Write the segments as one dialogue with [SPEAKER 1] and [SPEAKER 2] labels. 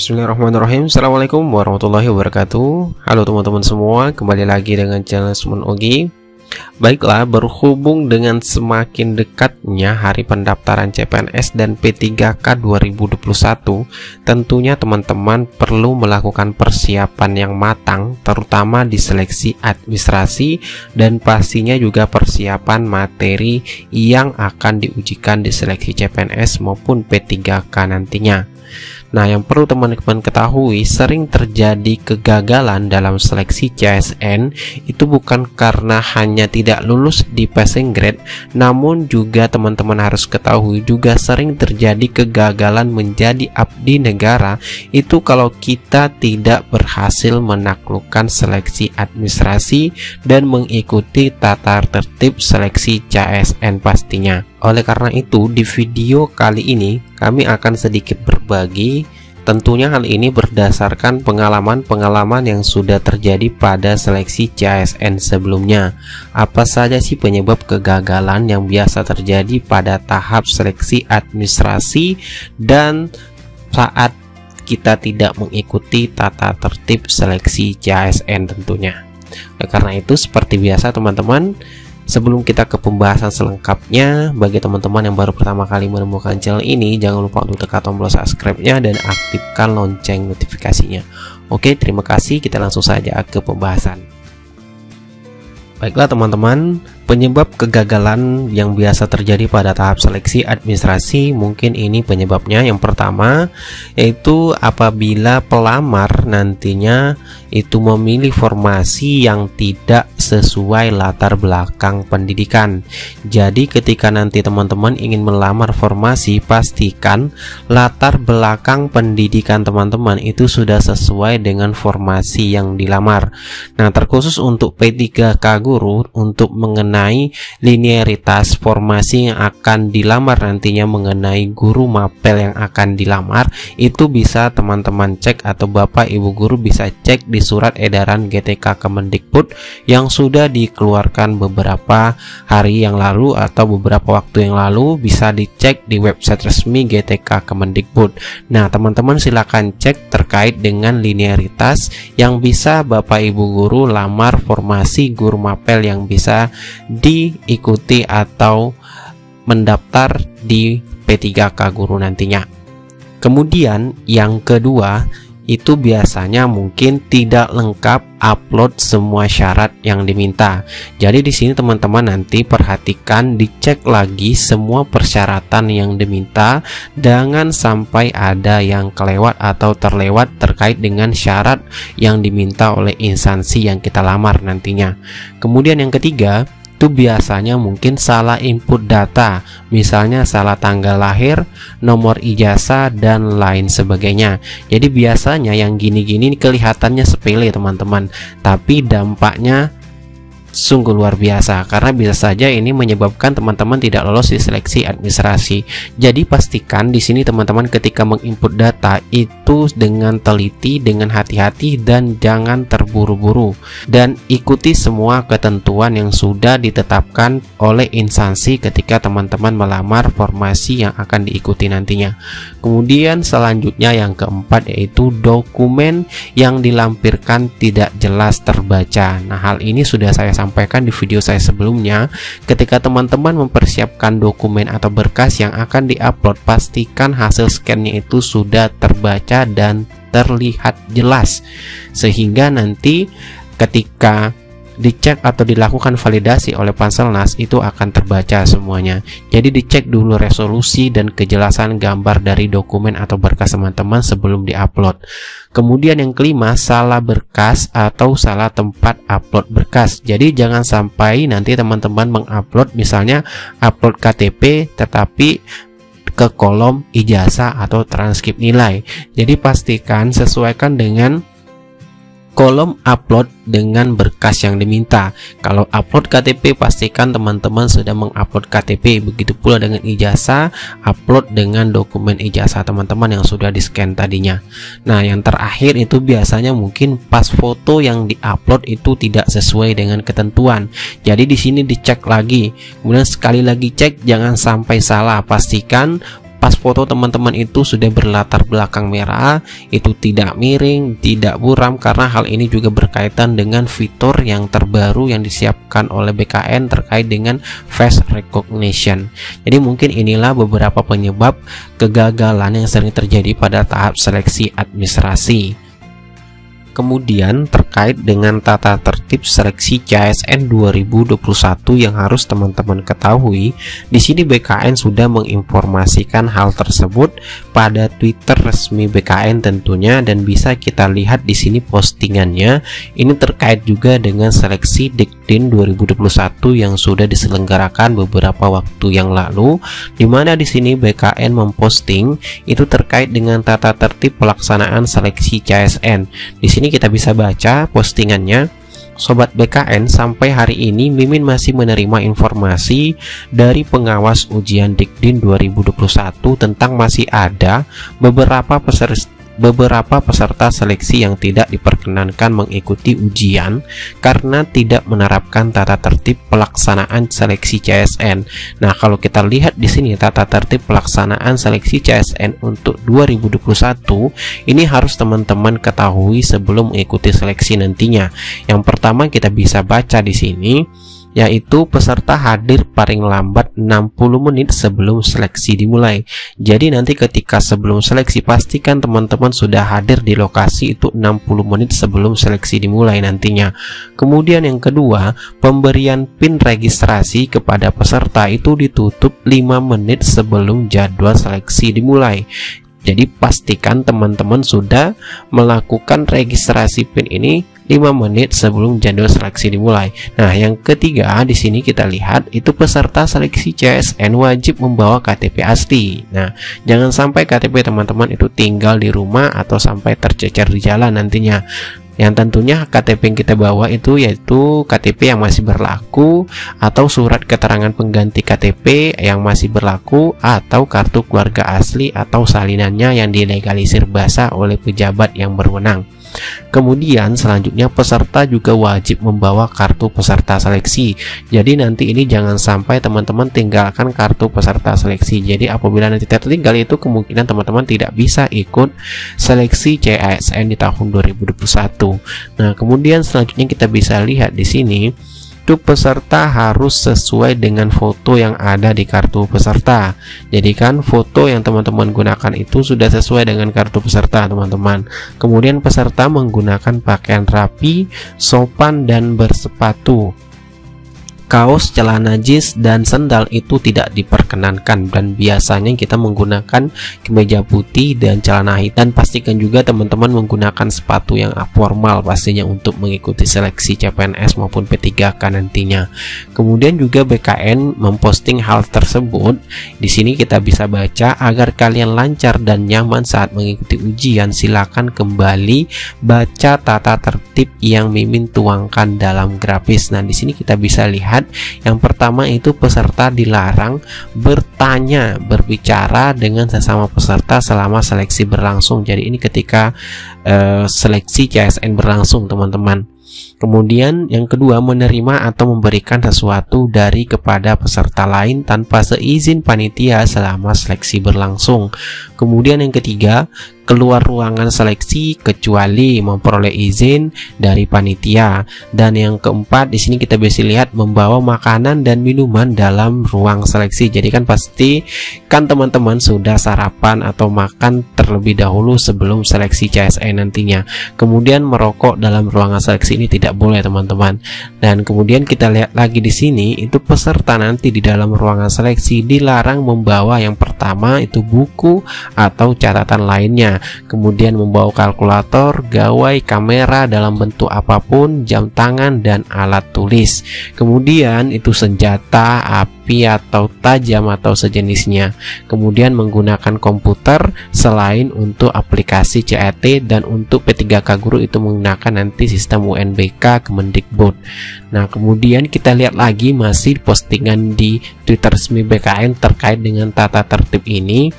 [SPEAKER 1] Bismillahirrahmanirrahim. Assalamualaikum warahmatullahi wabarakatuh. Halo teman-teman semua, kembali lagi dengan channel Sumon Ogi. Baiklah, berhubung dengan semakin dekatnya hari pendaftaran CPNS dan P3K 2021, tentunya teman-teman perlu melakukan persiapan yang matang, terutama di seleksi administrasi dan pastinya juga persiapan materi yang akan diujikan di seleksi CPNS maupun P3K nantinya. Nah, yang perlu teman-teman ketahui, sering terjadi kegagalan dalam seleksi CSN itu bukan karena hanya tidak lulus di passing grade, namun juga teman-teman harus ketahui juga sering terjadi kegagalan menjadi abdi negara itu kalau kita tidak berhasil menaklukkan seleksi administrasi dan mengikuti tata tertib seleksi CSN pastinya. Oleh karena itu, di video kali ini kami akan sedikit berbagi. Tentunya hal ini berdasarkan pengalaman-pengalaman yang sudah terjadi pada seleksi CSN sebelumnya. Apa saja sih penyebab kegagalan yang biasa terjadi pada tahap seleksi administrasi dan saat kita tidak mengikuti tata tertib seleksi CSN tentunya. Oleh karena itu, seperti biasa teman-teman, sebelum kita ke pembahasan selengkapnya, bagi teman-teman yang baru pertama kali menemukan channel ini, jangan lupa untuk tekan tombol subscribe-nya dan aktifkan lonceng notifikasinya. Oke, terima kasih. Kita langsung saja ke pembahasan. Baiklah teman-teman, penyebab kegagalan yang biasa terjadi pada tahap seleksi administrasi, mungkin ini penyebabnya. Yang pertama yaitu apabila pelamar nantinya itu memilih formasi yang tidak sesuai latar belakang pendidikan. Jadi ketika nanti teman-teman ingin melamar formasi, pastikan latar belakang pendidikan teman-teman itu sudah sesuai dengan formasi yang dilamar. Nah, terkhusus untuk P3K Guru, untuk mengenai linearitas formasi yang akan dilamar nantinya, mengenai guru mapel yang akan dilamar, itu bisa teman-teman cek atau Bapak Ibu guru bisa cek di surat edaran GTK Kemendikbud yang sudah dikeluarkan beberapa hari yang lalu atau beberapa waktu yang lalu. Bisa dicek di website resmi GTK Kemendikbud. Nah, teman-teman silakan cek terkait dengan linearitas yang bisa Bapak Ibu guru lamar formasi guru mapel yang bisa diikuti atau mendaftar di P3K Guru nantinya. Kemudian yang kedua itu biasanya mungkin tidak lengkap upload semua syarat yang diminta. Jadi di sini teman-teman nanti perhatikan, dicek lagi semua persyaratan yang diminta, jangan sampai ada yang kelewat atau terlewat terkait dengan syarat yang diminta oleh instansi yang kita lamar nantinya. Kemudian yang ketiga itu biasanya mungkin salah input data, misalnya salah tanggal lahir, nomor ijazah, dan lain sebagainya. Jadi biasanya yang gini-gini kelihatannya sepele teman-teman, tapi dampaknya sungguh luar biasa karena bisa saja ini menyebabkan teman-teman tidak lolos di seleksi administrasi. Jadi pastikan di sini teman-teman ketika menginput data itu dengan teliti, dengan hati-hati, dan jangan terburu-buru, dan ikuti semua ketentuan yang sudah ditetapkan oleh instansi ketika teman-teman melamar formasi yang akan diikuti nantinya. Kemudian selanjutnya yang keempat yaitu dokumen yang dilampirkan tidak jelas terbaca. Nah, hal ini sudah saya sampaikan di video saya sebelumnya. Ketika teman-teman mempersiapkan dokumen atau berkas yang akan diupload, pastikan hasil scan-nya itu sudah terbaca dan terlihat jelas, sehingga nanti ketika dicek atau dilakukan validasi oleh Panselnas itu akan terbaca semuanya. Jadi dicek dulu resolusi dan kejelasan gambar dari dokumen atau berkas teman-teman sebelum diupload. Kemudian yang kelima, salah berkas atau salah tempat upload berkas. Jadi jangan sampai nanti teman-teman mengupload, misalnya upload KTP tetapi ke kolom ijazah atau transkrip nilai. Jadi pastikan sesuaikan dengan kolom upload dengan berkas yang diminta. Kalau upload KTP, pastikan teman-teman sudah mengupload KTP. Begitu pula dengan ijazah, upload dengan dokumen ijazah teman-teman yang sudah di-scan tadinya. Nah, yang terakhir itu biasanya mungkin pas foto yang diupload itu tidak sesuai dengan ketentuan. Jadi di sini dicek lagi. Kemudian sekali lagi cek, jangan sampai salah. Pastikan pas foto teman-teman itu sudah berlatar belakang merah, itu tidak miring, tidak buram, karena hal ini juga berkaitan dengan fitur yang terbaru yang disiapkan oleh BKN terkait dengan face recognition. Jadi mungkin inilah beberapa penyebab kegagalan yang sering terjadi pada tahap seleksi administrasi. Kemudian terkait dengan tata tertib seleksi CASN 2021 yang harus teman-teman ketahui, di sini BKN sudah menginformasikan hal tersebut pada Twitter resmi BKN tentunya, dan bisa kita lihat di sini postingannya. Ini terkait juga dengan seleksi Dikdin 2021 yang sudah diselenggarakan beberapa waktu yang lalu, di mana di sini BKN memposting itu terkait dengan tata tertib pelaksanaan seleksi CASN. Di sini kita bisa baca postingannya. Sobat BKN, sampai hari ini Mimin masih menerima informasi dari pengawas ujian Dikdin 2021 tentang masih ada beberapa peserta seleksi yang tidak diperkenankan mengikuti ujian karena tidak menerapkan tata tertib pelaksanaan seleksi CASN. Nah, kalau kita lihat di sini tata tertib pelaksanaan seleksi CASN untuk 2021 ini harus teman-teman ketahui sebelum mengikuti seleksi nantinya. Yang pertama kita bisa baca di sini, yaitu peserta hadir paling lambat 60 menit sebelum seleksi dimulai. Jadi nanti ketika sebelum seleksi pastikan teman-teman sudah hadir di lokasi itu 60 menit sebelum seleksi dimulai nantinya. Kemudian yang kedua, pemberian PIN registrasi kepada peserta itu ditutup 5 menit sebelum jadwal seleksi dimulai. Jadi pastikan teman-teman sudah melakukan registrasi PIN ini 5 menit sebelum jadwal seleksi dimulai. Nah, yang ketiga di sini kita lihat itu peserta seleksi CASN wajib membawa KTP asli. Nah, jangan sampai KTP teman-teman itu tinggal di rumah atau sampai tercecer di jalan nantinya. Yang tentunya KTP yang kita bawa itu yaitu KTP yang masih berlaku, atau surat keterangan pengganti KTP yang masih berlaku, atau kartu keluarga asli atau salinannya yang dilegalisir basah oleh pejabat yang berwenang. Kemudian selanjutnya peserta juga wajib membawa kartu peserta seleksi. Jadi nanti ini jangan sampai teman-teman tinggalkan kartu peserta seleksi. Jadi apabila nanti tertinggal itu kemungkinan teman-teman tidak bisa ikut seleksi CASN di tahun 2021. Nah, kemudian selanjutnya kita bisa lihat di sini itu peserta harus sesuai dengan foto yang ada di kartu peserta. Jadi kan foto yang teman-teman gunakan itu sudah sesuai dengan kartu peserta teman-teman. Kemudian peserta menggunakan pakaian rapi, sopan, dan bersepatu. Kaos, celana jeans, dan sandal itu tidak diperkenankan, dan biasanya kita menggunakan kemeja putih dan celana hitam. Pastikan juga teman-teman menggunakan sepatu yang formal pastinya untuk mengikuti seleksi CPNS maupun P3K nantinya. Kemudian juga BKN memposting hal tersebut. Di sini kita bisa baca, agar kalian lancar dan nyaman saat mengikuti ujian, silakan kembali baca tata tertib yang Mimin tuangkan dalam grafis. Nah, di sini kita bisa lihat yang pertama itu peserta dilarang berbicara dengan sesama peserta selama seleksi berlangsung. Jadi ini ketika seleksi CASN berlangsung teman-teman. Kemudian yang kedua, menerima atau memberikan sesuatu dari kepada peserta lain tanpa seizin panitia selama seleksi berlangsung. Kemudian yang ketiga, keluar ruangan seleksi kecuali memperoleh izin dari panitia. Dan yang keempat, di sini kita bisa lihat membawa makanan dan minuman dalam ruang seleksi. Jadi kan pasti kan teman-teman sudah sarapan atau makan terlebih dahulu sebelum seleksi CASN nantinya. Kemudian merokok dalam ruangan seleksi ini tidak boleh teman-teman. Dan kemudian kita lihat lagi di sini itu peserta nanti di dalam ruangan seleksi dilarang membawa yang pertama itu buku atau catatan lainnya. Kemudian membawa kalkulator, gawai, kamera dalam bentuk apapun, jam tangan, dan alat tulis. Kemudian itu senjata api atau tajam atau sejenisnya. Kemudian menggunakan komputer selain untuk aplikasi CET, dan untuk P3K guru itu menggunakan nanti sistem UNBK Kemendikbud. Nah, kemudian kita lihat lagi masih postingan di Twitter resmi BKN terkait dengan tata tertib ini.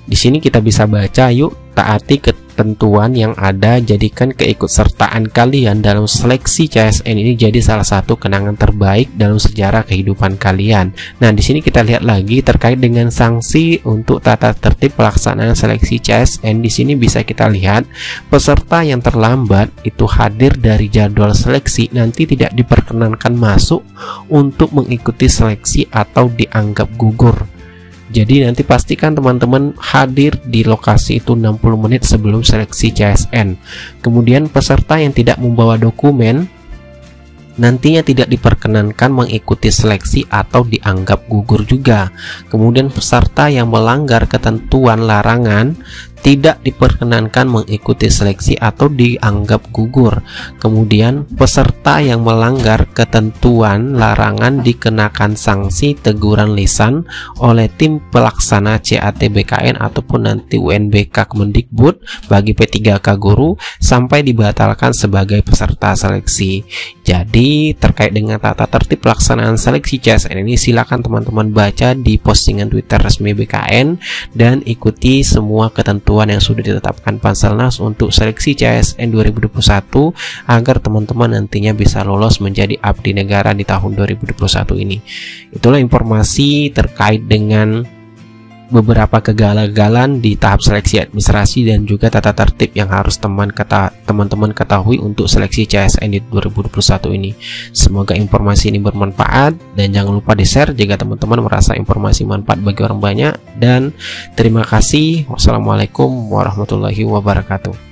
[SPEAKER 1] Di sini kita bisa baca, yuk taati ketentuan yang ada, jadikan keikutsertaan kalian dalam seleksi CSN ini jadi salah satu kenangan terbaik dalam sejarah kehidupan kalian. Nah, di sini kita lihat lagi terkait dengan sanksi untuk tata tertib pelaksanaan seleksi CSN. Di sini bisa kita lihat peserta yang terlambat itu hadir dari jadwal seleksi nanti tidak diperkenankan masuk untuk mengikuti seleksi atau dianggap gugur. Jadi nanti pastikan teman-teman hadir di lokasi itu 60 menit sebelum seleksi CSN. Kemudian peserta yang tidak membawa dokumen nantinya tidak diperkenankan mengikuti seleksi atau dianggap gugur juga. Kemudian peserta yang melanggar ketentuan larangan tidak diperkenankan mengikuti seleksi atau dianggap gugur. Kemudian peserta yang melanggar ketentuan larangan dikenakan sanksi teguran lisan oleh tim pelaksana CATBKN ataupun nanti UNBK Kemendikbud bagi P3K guru sampai dibatalkan sebagai peserta seleksi. Jadi terkait dengan tata tertib pelaksanaan seleksi CSN ini silakan teman-teman baca di postingan Twitter resmi BKN dan ikuti semua ketentuan yang sudah ditetapkan Panselnas untuk seleksi CSN 2021 agar teman-teman nantinya bisa lolos menjadi abdi negara di tahun 2021 ini. Itulah informasi terkait dengan beberapa kegagalan di tahap seleksi administrasi dan juga tata tertib yang harus teman-teman ketahui untuk seleksi CSN di 2021 ini. Semoga informasi ini bermanfaat dan jangan lupa di-share jika teman-teman merasa informasi manfaat bagi orang banyak, dan terima kasih. Wassalamualaikum warahmatullahi wabarakatuh.